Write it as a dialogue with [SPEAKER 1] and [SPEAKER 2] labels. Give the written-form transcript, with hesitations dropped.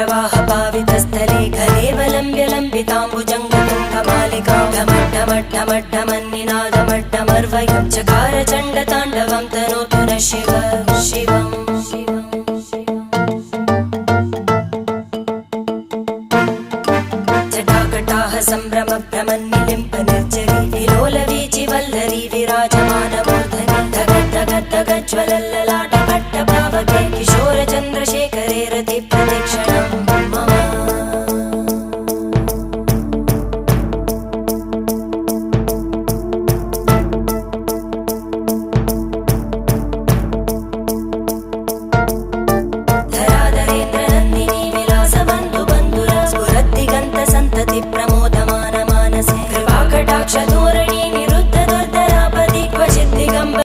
[SPEAKER 1] जटाटवीगलज्जलप्रवाहपावितस्थले घलेवलम्ब्य लम्बिताम्बुजङ्गतुङ्गमालिकां ढमड्ढमड्ढमड्ढमन्निनादमड्ढमर्वयं चकार चण्डताण्डवं तनोतु नः शिव शिवम् जटाकटाह सम्भ्रमभ्रमन्निलिम्प निर्जरी विलोलवीचिवल्लरी विराजमानमूर्धनि धगद्धगद्धगज्ज्वलल्ल